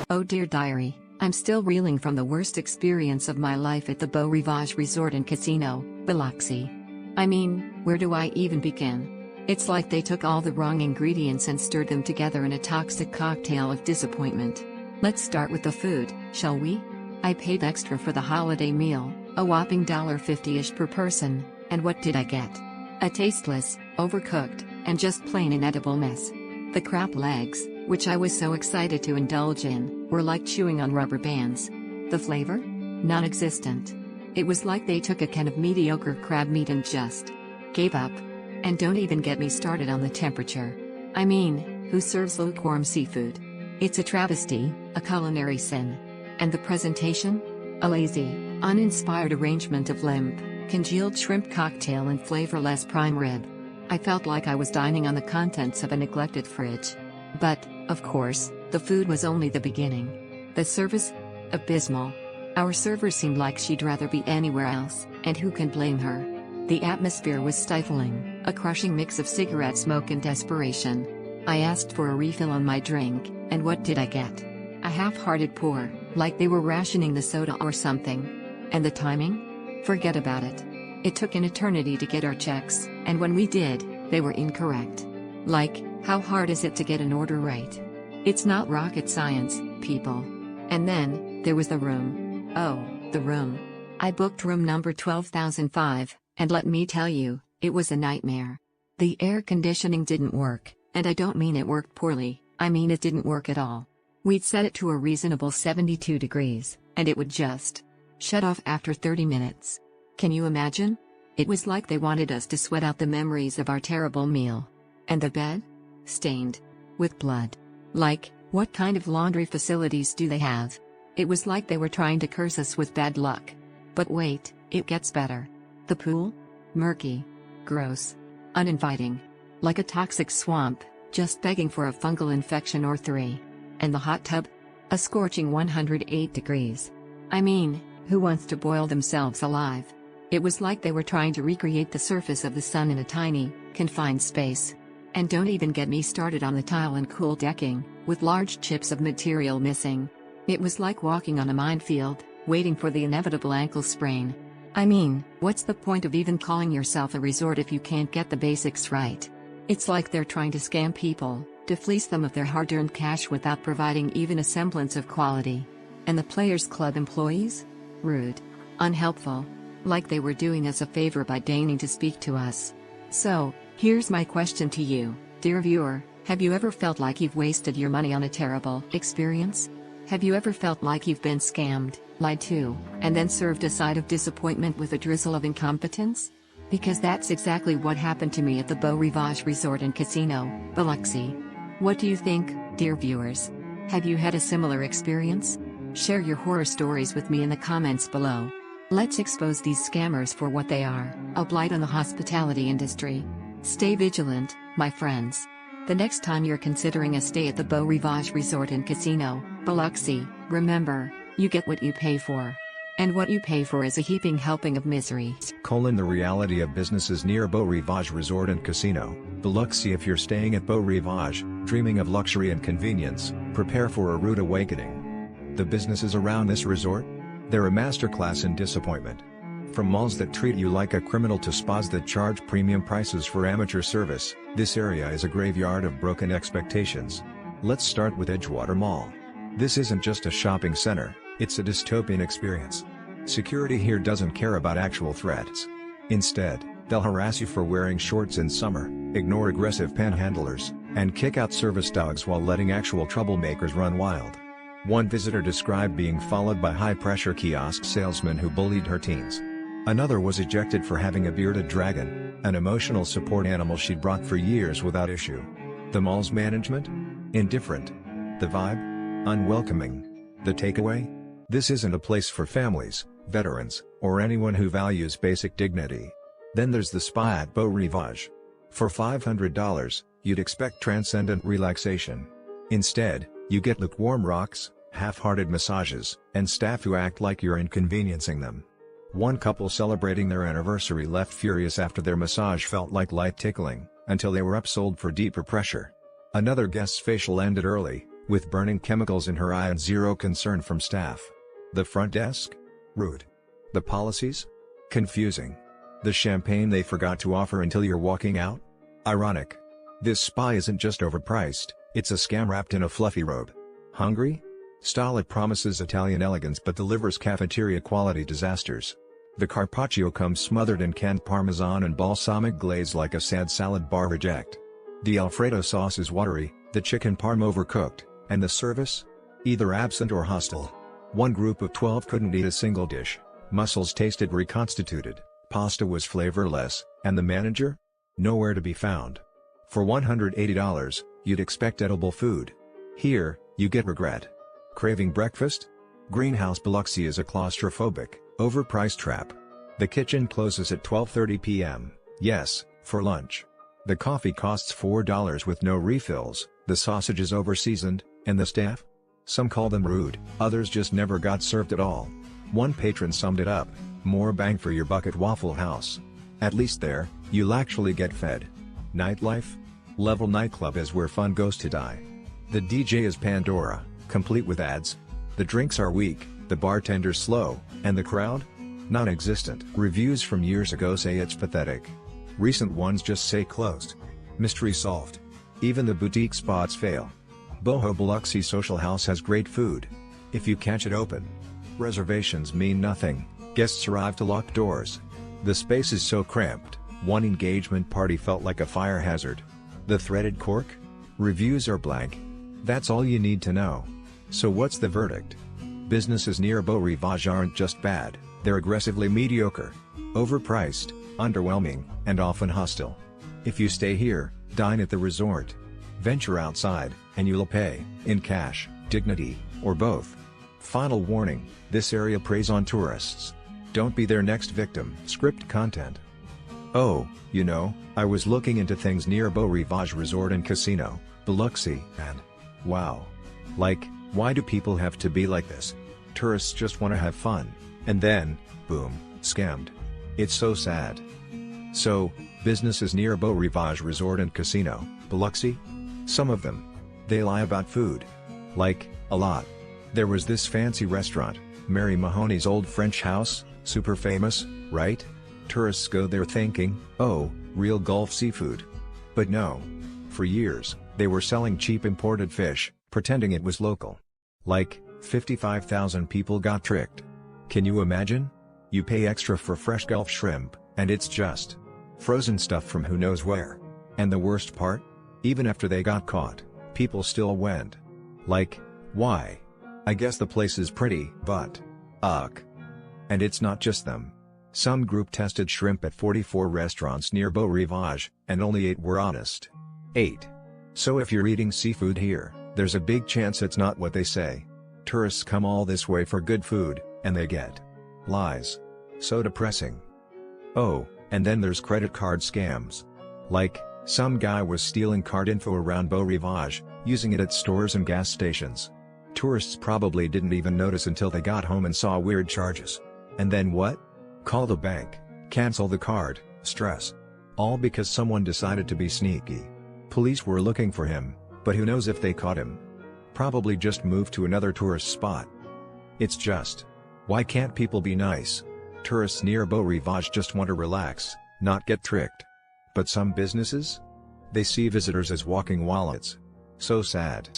Oh dear diary, I'm still reeling from the worst experience of my life at the Beau Rivage Resort and Casino, Biloxi. I mean, where do I even begin? It's like they took all the wrong ingredients and stirred them together in a toxic cocktail of disappointment. Let's start with the food, shall we? I paid extra for the holiday meal, a whopping $1.50-ish per person, and what did I get? A tasteless, overcooked, and just plain inedible mess. The crab legs, which I was so excited to indulge in, were like chewing on rubber bands. The flavor? Non-existent. It was like they took a can of mediocre crab meat and just gave up. And don't even get me started on the temperature. I mean, who serves lukewarm seafood? It's a travesty, a culinary sin. And the presentation? A lazy, uninspired arrangement of limp, congealed shrimp cocktail and flavorless prime rib. I felt like I was dining on the contents of a neglected fridge. But, of course, the food was only the beginning. The service? Abysmal. Our server seemed like she'd rather be anywhere else, and who can blame her? The atmosphere was stifling, a crushing mix of cigarette smoke and desperation. I asked for a refill on my drink, and what did I get? A half-hearted pour, like they were rationing the soda or something. And the timing? Forget about it. It took an eternity to get our checks, and when we did, they were incorrect. Like, how hard is it to get an order right? It's not rocket science, people. And then, there was the room. Oh, the room. I booked room number 12,005, and let me tell you, it was a nightmare. The air conditioning didn't work, and I don't mean it worked poorly, I mean it didn't work at all. We'd set it to a reasonable 72 degrees, and it would just shut off after 30 minutes. Can you imagine? It was like they wanted us to sweat out the memories of our terrible meal. And the bed? Stained with blood. Like, what kind of laundry facilities do they have? It was like they were trying to curse us with bad luck. But wait, it gets better. The pool? Murky. Gross. Uninviting. Like a toxic swamp, just begging for a fungal infection or three. And the hot tub? A scorching 108 degrees. I mean, who wants to boil themselves alive? It was like they were trying to recreate the surface of the sun in a tiny, confined space. And don't even get me started on the tile and cool decking, with large chips of material missing. It was like walking on a minefield, waiting for the inevitable ankle sprain. I mean, what's the point of even calling yourself a resort if you can't get the basics right? It's like they're trying to scam people, to fleece them of their hard-earned cash without providing even a semblance of quality. And the Players Club employees? Rude. Unhelpful. Like they were doing us a favor by deigning to speak to us. So, here's my question to you, dear viewer, have you ever felt like you've wasted your money on a terrible experience? Have you ever felt like you've been scammed, lied to, and then served a side of disappointment with a drizzle of incompetence? Because that's exactly what happened to me at the Beau Rivage Resort and Casino, Biloxi. What do you think, dear viewers? Have you had a similar experience? Share your horror stories with me in the comments below. Let's expose these scammers for what they are, a blight on the hospitality industry. Stay vigilant, my friends. The next time you're considering a stay at the Beau Rivage Resort and Casino, Biloxi, remember, you get what you pay for. And what you pay for is a heaping helping of misery. The reality of businesses near Beau Rivage Resort and Casino, Biloxi. If you're staying at Beau Rivage, dreaming of luxury and convenience, prepare for a rude awakening. The businesses around this resort? They're a masterclass in disappointment. From malls that treat you like a criminal to spas that charge premium prices for amateur service, this area is a graveyard of broken expectations. Let's start with Edgewater Mall. This isn't just a shopping center, it's a dystopian experience. Security here doesn't care about actual threats. Instead, they'll harass you for wearing shorts in summer, ignore aggressive panhandlers, and kick out service dogs while letting actual troublemakers run wild. One visitor described being followed by high-pressure kiosk salesmen who bullied her teens. Another was ejected for having a bearded dragon, an emotional support animal she'd brought for years without issue. The mall's management? Indifferent. The vibe? Unwelcoming. The takeaway? This isn't a place for families, veterans, or anyone who values basic dignity. Then there's the spa at Beau Rivage. For $500, you'd expect transcendent relaxation. Instead, you get lukewarm rocks, half-hearted massages, and staff who act like you're inconveniencing them. One couple celebrating their anniversary left furious after their massage felt like light tickling, until they were upsold for deeper pressure. Another guest's facial ended early, with burning chemicals in her eye and zero concern from staff. The front desk? Rude. The policies? Confusing. The champagne they forgot to offer until you're walking out? Ironic. This spa isn't just overpriced, it's a scam wrapped in a fluffy robe. Hungry? Stalla promises Italian elegance but delivers cafeteria-quality disasters. The carpaccio comes smothered in canned parmesan and balsamic glaze like a sad salad bar reject. The Alfredo sauce is watery, the chicken parm overcooked, and the service? Either absent or hostile. One group of 12 couldn't eat a single dish, mussels tasted reconstituted, pasta was flavorless, and the manager? Nowhere to be found. For $180, you'd expect edible food. Here, you get regret. Craving breakfast? Greenhouse Biloxi is a claustrophobic, overpriced trap. The kitchen closes at 12:30 p.m., yes, for lunch. The coffee costs $4 with no refills, the sausage is overseasoned, and the staff? Some call them rude, others just never got served at all. One patron summed it up: more bang for your buck at Waffle House. At least there, you'll actually get fed. Nightlife? Level Nightclub is where fun goes to die. The DJ is Pandora, complete with ads. The drinks are weak, the bartender's slow, and the crowd? Non-existent. Reviews from years ago say it's pathetic. Recent ones just say closed. Mystery solved. Even the boutique spots fail. Boho Biloxi Social House has great food. If you catch it open. Reservations mean nothing, guests arrive to locked doors. The space is so cramped, one engagement party felt like a fire hazard. The Threaded Cork? Reviews are blank. That's all you need to know. So what's the verdict? Businesses near Beau Rivage aren't just bad, they're aggressively mediocre. Overpriced, underwhelming, and often hostile. If you stay here, dine at the resort. Venture outside, and you'll pay, in cash, dignity, or both. Final warning, this area preys on tourists. Don't be their next victim. Script content. Oh, you know, I was looking into things near Beau Rivage Resort and Casino, Biloxi, and wow. Like, why do people have to be like this? Tourists just want to have fun, and then, boom, scammed. It's so sad. So, businesses near Beau Rivage Resort and Casino, Biloxi? Some of them. They lie about food. Like, a lot. There was this fancy restaurant, Mary Mahoney's Old French House, super famous, right? Tourists go there thinking, oh, real Gulf seafood. But no. For years, they were selling cheap imported fish, pretending it was local. Like, 55,000 people got tricked. Can you imagine? You pay extra for fresh Gulf shrimp, and it's just frozen stuff from who knows where. And the worst part? Even after they got caught, people still went. Like, why? I guess the place is pretty, but ugh. And it's not just them. Some group tested shrimp at 44 restaurants near Beau Rivage, and only 8 were honest. 8. So if you're eating seafood here, there's a big chance it's not what they say. Tourists come all this way for good food, and they get lies. So depressing. Oh, and then there's credit card scams. Like, some guy was stealing card info around Beau Rivage, using it at stores and gas stations. Tourists probably didn't even notice until they got home and saw weird charges. And then what? Call the bank, cancel the card, stress. All because someone decided to be sneaky. Police were looking for him, but who knows if they caught him. Probably just moved to another tourist spot. It's just, why can't people be nice? Tourists near Beau Rivage just want to relax, not get tricked. But some businesses? They see visitors as walking wallets. So sad.